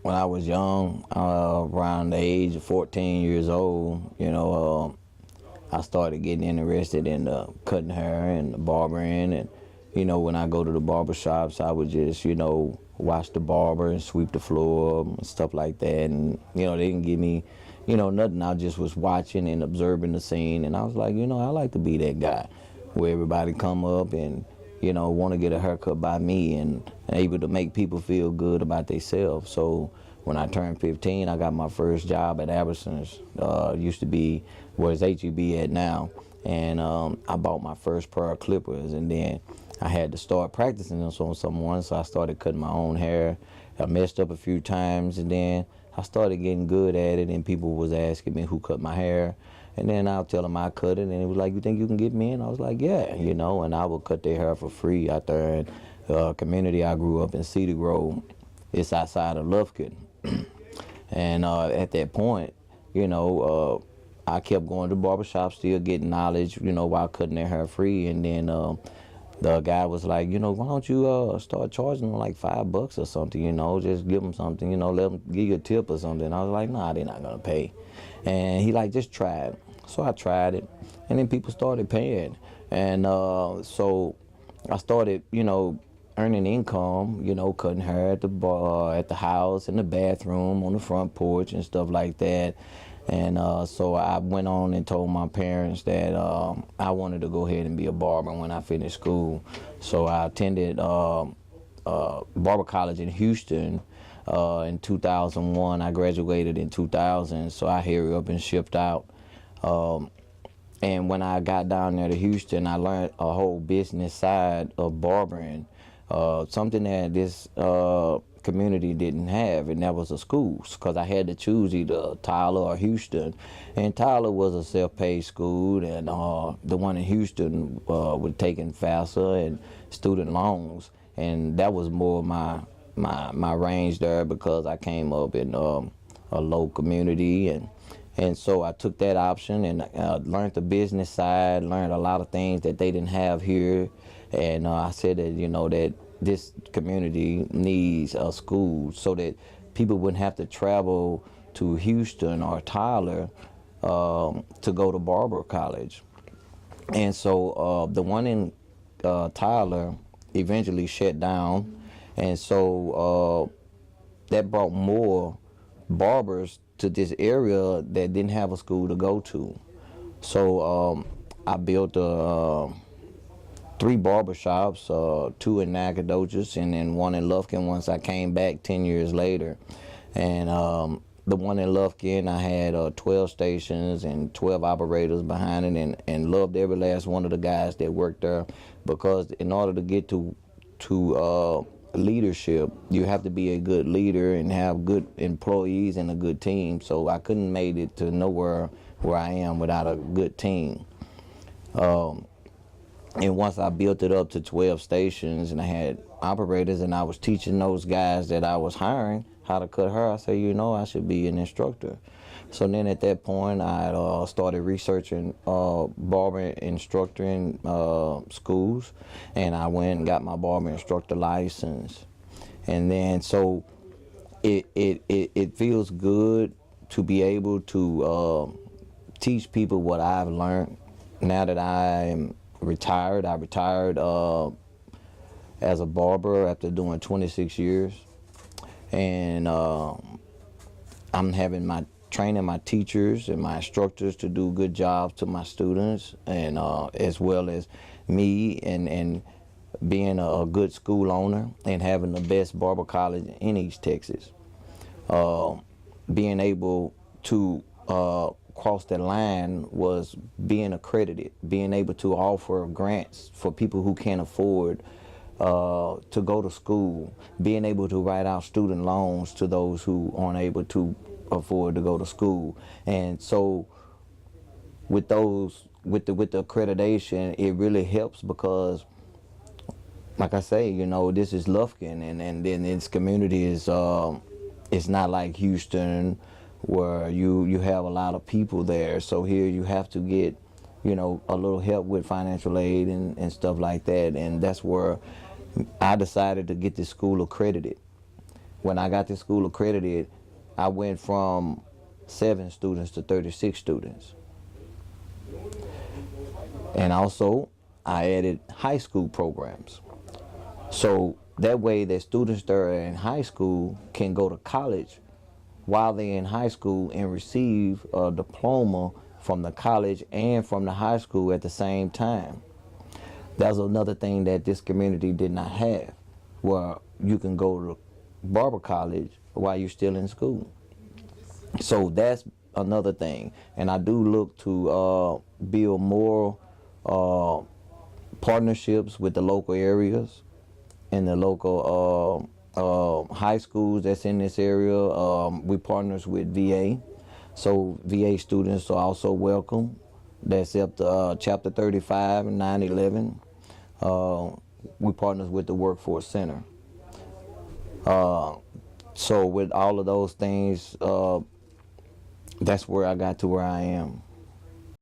when I was young, around the age of 14 years old, I started getting interested in cutting hair and the barbering. And, when I go to the barber shops, I would just, watch the barber and sweep the floor and stuff like that. And, they didn't give me, nothing. I just was watching and observing the scene. And I was like, I like to be that guy where everybody come up and, want to get a haircut by me and able to make people feel good about themselves. So when I turned 15, I got my first job at Albertsons. Used to be where it's HEB at now. And I bought my first pair of clippers, and then I had to start practicing them on someone, so I started cutting my own hair. I messed up a few times, and then I started getting good at it, and people was asking me who cut my hair. And then I'll tell them I cut it, and it was like, you think you can get me in? I was like, yeah, and I would cut their hair for free out there in the community I grew up in, Cedar Grove. It's outside of Lufkin. And at that point, I kept going to barbershop, still getting knowledge, while cutting their hair free. And then the guy was like, why don't you start charging them like $5 or something, just give them something, let them give you a tip or something. I was like, nah, they're not going to pay. And he like, just try it. So I tried it, and then people started paying. And so I started, earning income, cutting hair at the bar, at the house, in the bathroom, on the front porch and stuff like that. And so I went on and told my parents that I wanted to go ahead and be a barber when I finished school. So I attended Barber College in Houston in 2001. I graduated in 2000, so I hurried up and shipped out. And when I got down there to Houston, I learned a whole business side of barbering, something that this community didn't have, and that was a school, because I had to choose either Tyler or Houston. And Tyler was a self-paid school, and the one in Houston was taking FAFSA and student loans, and that was more my range there, because I came up in a low community, and so I took that option and learned the business side, learned a lot of things that they didn't have here. And I said that, that this community needs a school so that people wouldn't have to travel to Houston or Tyler to go to Barber College. And so the one in Tyler eventually shut down, and so that brought more barbers to this area that didn't have a school to go to. So I built 3 barbershops, 2 in Nacogdoches and then 1 in Lufkin once I came back 10 years later. And the one in Lufkin, I had 12 stations and 12 operators behind it, and loved every last one of the guys that worked there, because in order to get to leadership, you have to be a good leader and have good employees and a good team. So I couldn't made it to nowhere where I am without a good team. And once I built it up to 12 stations and I had operators, and I was teaching those guys that I was hiring how to cut hair, I said, I should be an instructor. So then at that point, I started researching barber instructing schools, and I went and got my barber instructor license. And then so it feels good to be able to teach people what I've learned now that I am retired. I retired as a barber after doing 26 years, and I'm having my training my teachers and my instructors to do good jobs to my students, and as well as me and being a good school owner and having the best barber college in East Texas. Being able to cross that line was being accredited, being able to offer grants for people who can't afford to go to school, being able to write out student loans to those who aren't able to afford to go to school. And so with those, with the accreditation, it really helps, because like I say, this is Lufkin, and then this community is it's not like Houston where you have a lot of people there. So here you have to get a little help with financial aid and stuff like that. And that's where I decided to get this school accredited, when I got this school accredited, I went from 7 students to 36 students. And also, I added high school programs. So that way that students that are in high school can go to college while they're in high school and receive a diploma from the college and from the high school at the same time. That's another thing that this community did not have, where you can go to barber college while you're still in school. So that's another thing. And I do look to build more partnerships with the local areas and the local high schools that's in this area. We partners with VA, so VA students are also welcome. That's up to Chapter 35 and 911. We partners with the Workforce Center. So with all of those things, that's where I got to where I am.